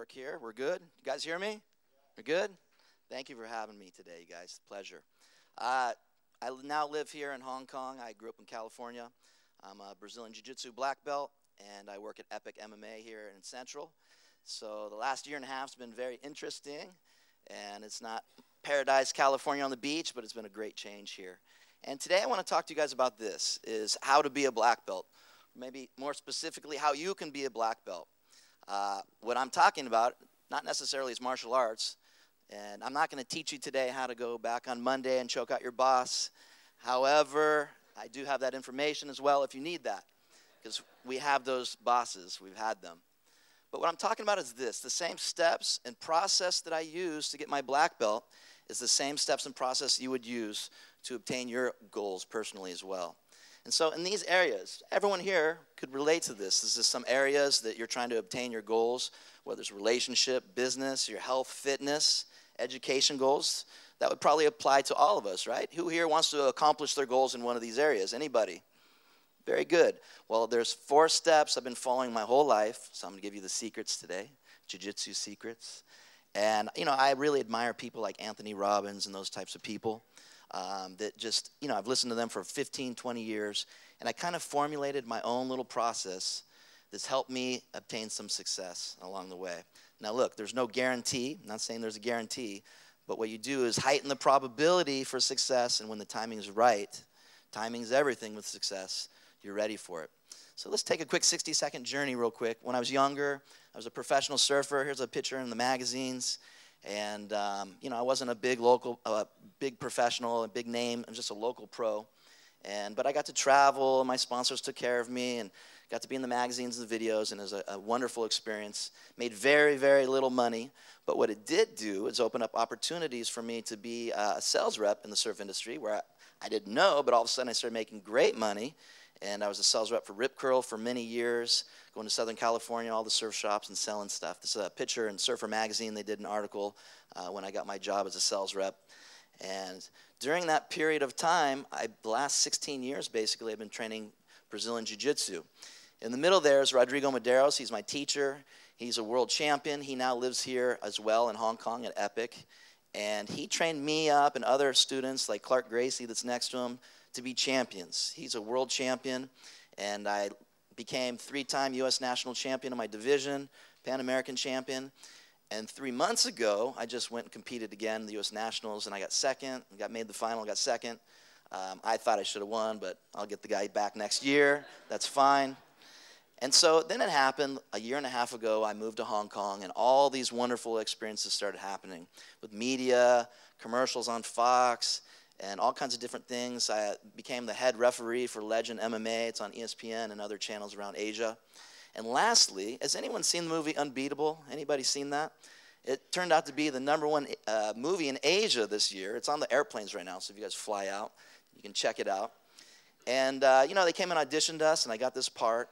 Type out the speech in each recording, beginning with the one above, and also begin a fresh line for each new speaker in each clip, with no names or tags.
work here. We're good? You guys hear me? We're good? Thank you for having me today, you guys. Pleasure. I now live here in Hong Kong. I grew up in California. I'm a Brazilian Jiu-Jitsu black belt, and I work at Epic MMA here in Central. So the last year and a half has been very interesting, and it's not paradise, California on the beach, but it's been a great change here. And today I want to talk to you guys about this, is how to be a black belt. Maybe more specifically, how you can be a black belt. What I'm talking about, not necessarily is martial arts, and I'm not going to teach you today how to go back on Monday and choke out your boss. However, I do have that information as well if you need that, because we have those bosses. We've had them. But what I'm talking about is this. The same steps and process that I use to get my black belt is the same steps and process you would use to obtain your goals personally as well. And so in these areas, everyone here could relate to this. This is some areas that you're trying to obtain your goals, whether it's relationship, business, your health, fitness, education goals. That would probably apply to all of us, right? Who here wants to accomplish their goals in one of these areas? Anybody? Very good. Well, there's 4 steps I've been following my whole life, so I'm going to give you the secrets today, jiu-jitsu secrets. And, you know, I really admire people like Anthony Robbins and those types of people. That just, you know, I've listened to them for 15, 20 years, and I kind of formulated my own little process that's helped me obtain some success along the way. Now, look, there's no guarantee. I'm not saying there's a guarantee, but what you do is heighten the probability for success, and when the timing is right, timing's everything with success, you're ready for it. So let's take a quick 60-second journey real quick. When I was younger, I was a professional surfer. Here's a picture in the magazines. And, you know, I wasn't a big local, big professional, a big name. I'm just a local pro. But I got to travel. My sponsors took care of me and got to be in the magazines and the videos. And it was a wonderful experience. Made very, very little money. But what it did do is open up opportunities for me to be a sales rep in the surf industry where I didn't know, but all of a sudden I started making great money. And I was a sales rep for Rip Curl for many years, going to Southern California, all the surf shops, and selling stuff. This is a picture in Surfer Magazine. They did an article when I got my job as a sales rep. And during that period of time, the last 16 years, basically, I've been training Brazilian Jiu-Jitsu. In the middle there is Rodrigo Medeiros. He's my teacher. He's a world champion. He now lives here as well in Hong Kong at Epic. And he trained me up and other students like Clark Gracie that's next to him to be champions. He's a world champion, and I became 3-time U.S. national champion in my division, Pan American champion. And 3 months ago, I just went and competed again in the U.S. Nationals, and I got second, made the final, got second. I thought I should have won, but I'll get the guy back next year. That's fine. And so then it happened a year and a half ago. I moved to Hong Kong, and all these wonderful experiences started happening with media, commercials on Fox, and all kinds of different things. I became the head referee for Legend MMA. It's on ESPN and other channels around Asia. And lastly, has anyone seen the movie Unbeatable? Anybody seen that? It turned out to be the #1 movie in Asia this year. It's on the airplanes right now, so if you guys fly out, you can check it out. And, you know, they came and auditioned us, and I got this part.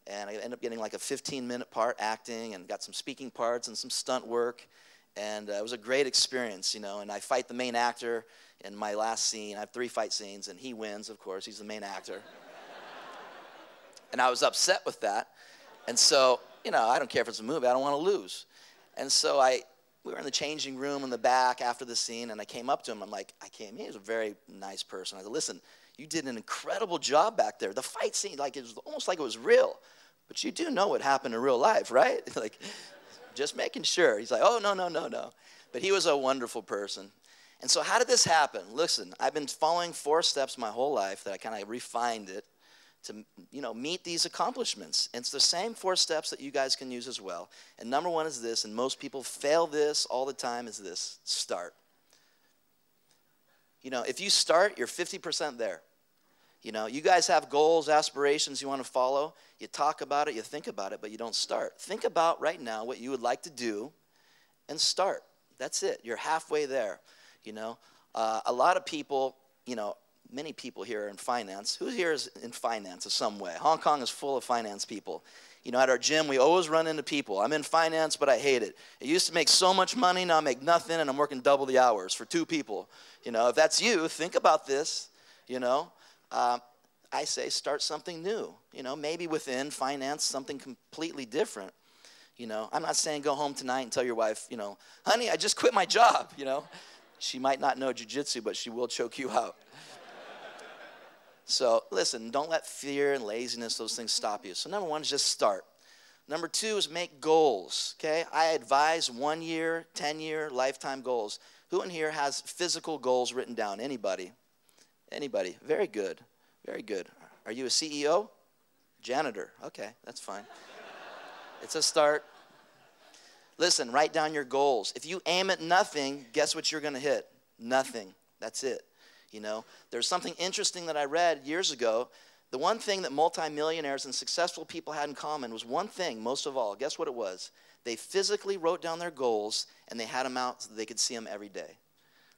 And I ended up getting like a 15-minute part acting and got some speaking parts and some stunt work. And it was a great experience, you know, and I fight the main actor in my last scene. I have 3 fight scenes, and he wins, of course. He's the main actor. And I was upset with that. And so, you know, I don't care if it's a movie. I don't want to lose. And so we were in the changing room in the back after the scene, and I came up to him. I'm like, he was a very nice person. I said, listen, you did an incredible job back there. The fight scene, like, it was almost like it was real. But you do know what happened in real life, right? Like, just making sure. He's like, oh, no. But he was a wonderful person. And so how did this happen? Listen, I've been following 4 steps my whole life that I kind of refined it to, you know, meet these accomplishments. And it's the same 4 steps that you guys can use as well. And #1 is this, and most people fail this all the time, is this: start. You know, if you start, you're 50% there. You know, you guys have goals, aspirations you want to follow. You talk about it, you think about it, but you don't start. Think about right now what you would like to do and start. That's it. You're halfway there. You know, a lot of people, you know, many people here are in finance. Who here is in finance in some way? Hong Kong is full of finance people. You know, at our gym, we always run into people. I'm in finance, but I hate it. It used to make so much money, now I make nothing, and I'm working double the hours for 2 people. You know, if that's you, think about this, you know. I say start something new, you know, maybe within finance, something completely different. You know, I'm not saying go home tonight and tell your wife, you know, honey, I just quit my job, you know. She might not know jiu-jitsu, but she will choke you out. So listen, don't let fear and laziness, those things stop you. So number one is just start. Number two is make goals, okay? I advise 1 year, 10-year, lifetime goals. Who in here has physical goals written down? Anybody? Anybody? Very good. Very good. Are you a CEO? Janitor. Okay, that's fine. It's a start. Listen, write down your goals. If you aim at nothing, guess what you're going to hit? Nothing. That's it. You know, there's something interesting that I read years ago. The one thing that multimillionaires and successful people had in common was one thing, most of all. Guess what it was? They physically wrote down their goals, and they had them out so they could see them every day.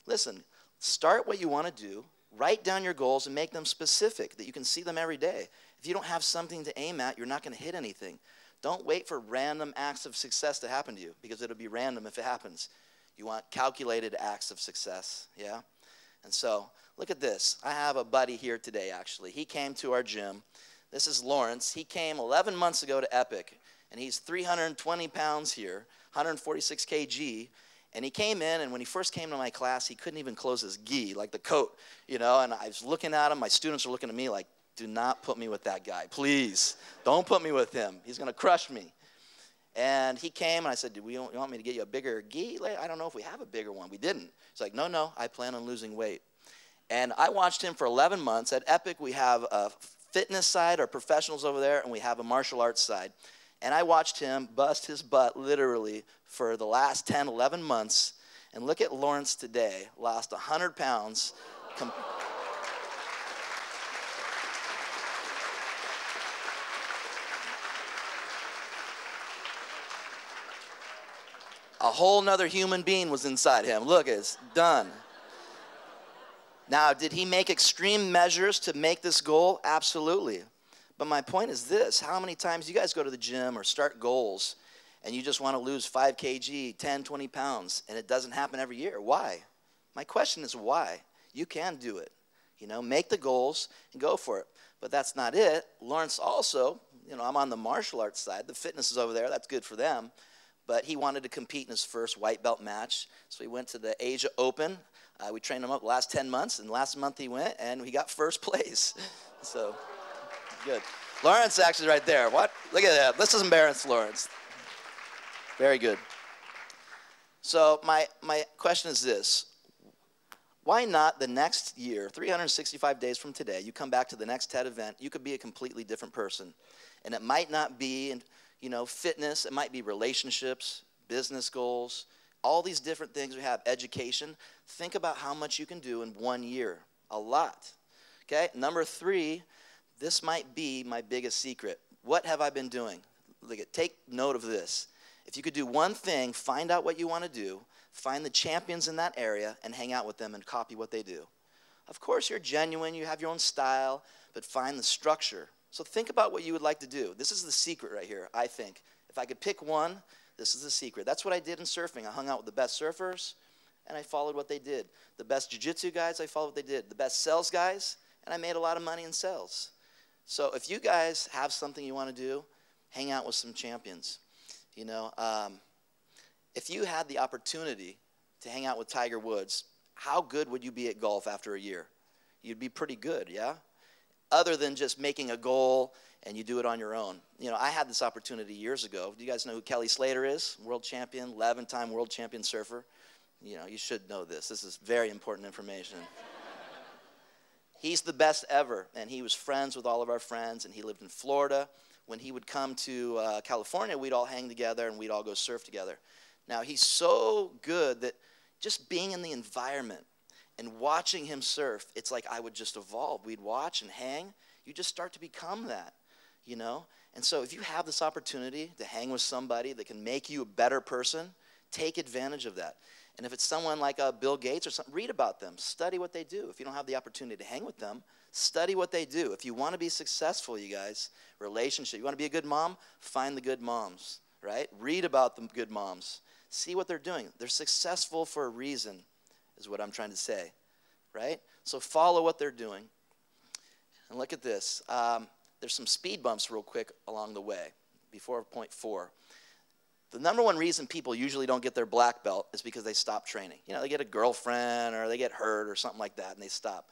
Listen, start what you want to do. Write down your goals and make them specific, that you can see them every day. If you don't have something to aim at, you're not going to hit anything. Don't wait for random acts of success to happen to you, because it'll be random if it happens. You want calculated acts of success, yeah? And so, look at this. I have a buddy here today, actually. He came to our gym. This is Lawrence. He came 11 months ago to Epic, and he's 320 pounds here, 146 kg. And he came in, and when he first came to my class, he couldn't even close his gi, like the coat, you know, and I was looking at him. My students are looking at me like, do not put me with that guy, please. Don't put me with him. He's going to crush me. And he came, and I said, you want me to get you a bigger gi? I don't know if we have a bigger one. We didn't. He's like, no, I plan on losing weight. And I watched him for 11 months. At Epic, we have a fitness side, our professionals over there, and we have a martial arts side. And I watched him bust his butt literally for the last 10, 11 months. And look at Lawrence today, lost 100 pounds. A whole nother human being was inside him. Look, it's done. Now, did he make extreme measures to make this goal? Absolutely. But my point is this. How many times you guys go to the gym or start goals and you just want to lose 5 kg, 10, 20 pounds, and it doesn't happen every year? Why? My question is why? You can do it. You know, make the goals and go for it. But that's not it. Lawrence also, you know, I'm on the martial arts side. The fitness is over there. That's good for them. But he wanted to compete in his first white belt match. So he went to the Asia Open. We trained him up the last 10 months, and last month he went, and he got first place. So, good. Lawrence actually right there. What? Look at that. This is embarrassing, Lawrence. Very good. So my question is this. Why not the next year, 365 days from today, you come back to the next TED event, you could be a completely different person. And it might not be, you know, fitness. It might be relationships, business goals, all these different things we have, education. Think about how much you can do in 1 year. A lot. Okay? Number 3, this might be my biggest secret. What have I been doing? Look at, take note of this. If you could do one thing, find out what you want to do, find the champions in that area, and hang out with them and copy what they do. Of course, you're genuine, you have your own style, but find the structure. So think about what you would like to do. This is the secret right here, I think. If I could pick one, this is the secret. That's what I did in surfing. I hung out with the best surfers, and I followed what they did. The best jiu-jitsu guys, I followed what they did. The best sales guys, and I made a lot of money in sales. So if you guys have something you want to do, hang out with some champions. You know, if you had the opportunity to hang out with Tiger Woods, how good would you be at golf after a year? You'd be pretty good, yeah? Other than just making a goal and you do it on your own. You know, I had this opportunity years ago. Do you guys know who Kelly Slater is? World champion, 11-time world champion surfer. You know, you should know this. This is very important information. He's the best ever, and he was friends with all of our friends, and he lived in Florida. When he would come to California, we'd all hang together, and we'd all go surf together. Now, he's so good that just being in the environment and watching him surf, it's like I would just evolve. We'd watch and hang. You just start to become that, you know? And so if you have this opportunity to hang with somebody that can make you a better person, take advantage of that. And if it's someone like Bill Gates or something, read about them. Study what they do. If you don't have the opportunity to hang with them, study what they do. If you want to be successful, you guys, relationship, you want to be a good mom, find the good moms, right? Read about the good moms. See what they're doing. They're successful for a reason, is what I'm trying to say, right? So follow what they're doing. And look at this. There's some speed bumps real quick along the way before point 4. The number one reason people usually don't get their black belt is because they stop training. You know, they get a girlfriend or they get hurt or something like that and they stop.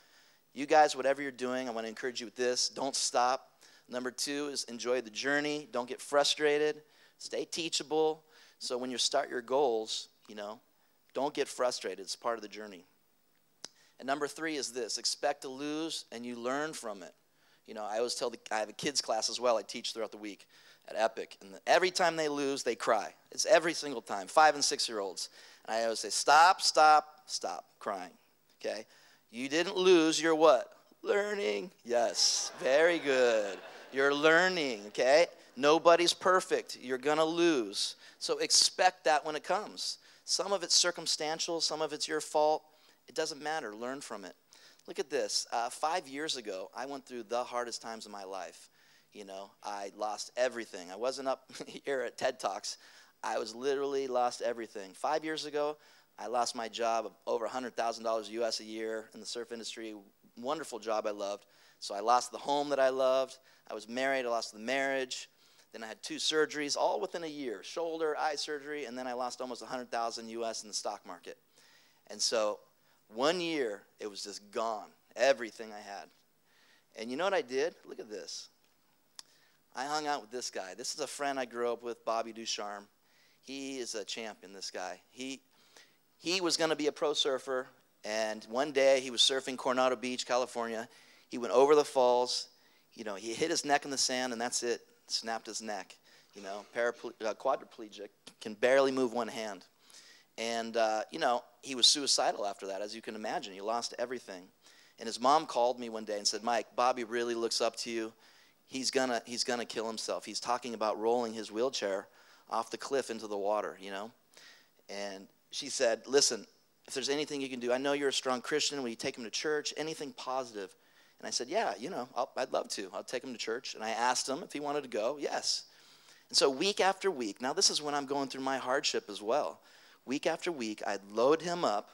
You guys, whatever you're doing, I want to encourage you with this. Don't stop. Number 2 is enjoy the journey. Don't get frustrated. Stay teachable. So when you start your goals, you know, don't get frustrated. It's part of the journey. And number 3 is this. Expect to lose and you learn from it. You know, I always tell I have a kids class as well I teach throughout the week at Epic. And every time they lose, they cry. It's every single time, 5- and 6-year-olds. And I always say, stop, stop, stop crying, okay? You didn't lose, you're what? Learning. Yes, very good. You're learning, okay? Nobody's perfect. You're going to lose. So expect that when it comes. Some of it's circumstantial. Some of it's your fault. It doesn't matter. Learn from it. Look at this. 5 years ago, I went through the hardest times of my life. You know, I lost everything. I wasn't up here at TEDxHongKong. I was literally lost everything. 5 years ago, I lost my job of over $100,000 US a year in the surf industry. Wonderful job I loved. So I lost the home that I loved. I was married. I lost the marriage. Then I had 2 surgeries, all within a year. Shoulder, eye surgery, and then I lost almost $100,000 US in the stock market. And so 1 year, it was just gone, everything I had. And you know what I did? Look at this. I hung out with this guy. This is a friend I grew up with, Bobby Ducharme. He is a champion, this guy. He was going to be a pro surfer, and one day he was surfing Coronado Beach, California. He went over the falls. You know, he hit his neck in the sand, and that's it. Snapped his neck. You know, quadriplegic, can barely move one hand. And, you know, he was suicidal after that, as you can imagine. He lost everything. And his mom called me one day and said, Mike, Bobby really looks up to you. He's gonna kill himself. He's talking about rolling his wheelchair off the cliff into the water, you know. And she said, listen, if there's anything you can do, I know you're a strong Christian. Will you take him to church? Anything positive? And I said, yeah, you know, I'd love to. I'll take him to church. And I asked him if he wanted to go. Yes. And so week after week, now this is when I'm going through my hardship as well. Week after week, I'd load him up,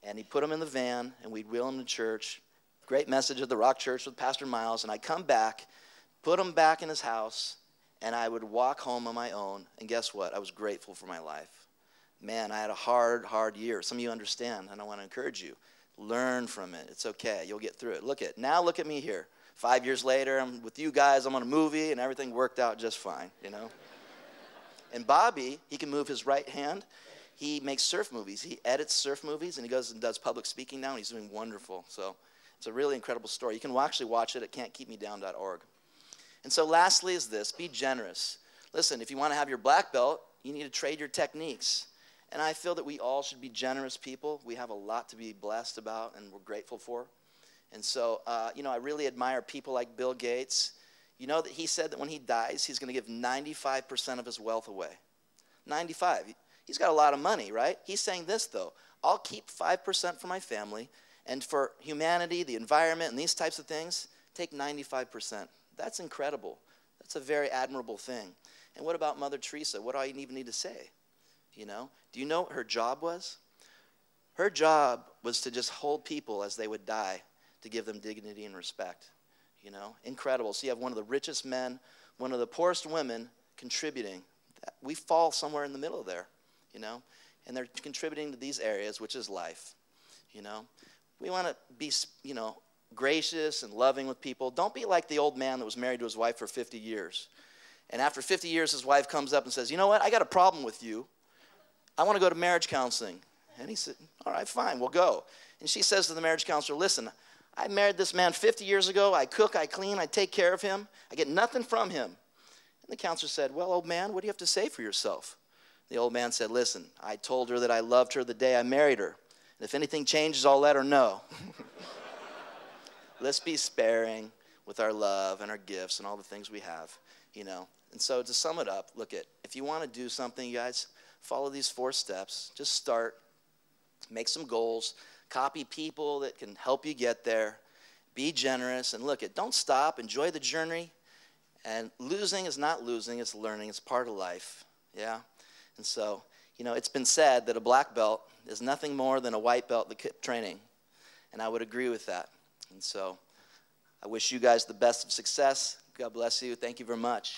and he'd put him in the van, and we'd wheel him to church. Great message at the Rock Church with Pastor Miles. And I'd come back, put him back in his house, and I would walk home on my own. And guess what? I was grateful for my life. Man, I had a hard, hard year. Some of you understand, and I want to encourage you. Learn from it. It's okay. You'll get through it. Now look at me here. 5 years later, I'm with you guys. I'm on a movie, and everything worked out just fine, you know. And Bobby, he can move his right hand. He makes surf movies. He edits surf movies, and he goes and does public speaking now, and he's doing wonderful. So it's a really incredible story. You can actually watch it at can'tkeepmedown.org. And so lastly is this, be generous. Listen, if you want to have your black belt, you need to trade your techniques. And I feel that we all should be generous people. We have a lot to be blessed about and we're grateful for. And so, you know, I really admire people like Bill Gates. You know that he said that when he dies, he's going to give 95% of his wealth away. 95. He's got a lot of money, right? He's saying this, though. I'll keep 5% for my family, and for humanity, the environment, and these types of things, take 95%. That's incredible. That's a very admirable thing. And what about Mother Teresa? What do I even need to say? You know? Do you know what her job was? Her job was to just hold people as they would die, to give them dignity and respect. You know? Incredible. So you have one of the richest men, one of the poorest women contributing. We fall somewhere in the middle there, you know? And they're contributing to these areas, which is life, you know? We want to be, you know, gracious and loving with people. Don't be like the old man that was married to his wife for 50 years. And after 50 years, his wife comes up and says, you know what, I got a problem with you. I want to go to marriage counseling. And he said, all right, fine, we'll go. And she says to the marriage counselor, listen, I married this man 50 years ago. I cook, I clean, I take care of him. I get nothing from him. And the counselor said, well, old man, what do you have to say for yourself? The old man said, listen, I told her that I loved her the day I married her. And if anything changes, I'll let her know. Let's be sparing with our love and our gifts and all the things we have, you know. And so to sum it up, look at, if you want to do something, you guys, follow these 4 steps. Just start, make some goals, copy people that can help you get there, be generous, and look at, don't stop, enjoy the journey. And losing is not losing, it's learning, it's part of life, yeah. And so, you know, it's been said that a black belt is nothing more than a white belt that kept training. And I would agree with that. And so I wish you guys the best of success. God bless you. Thank you very much.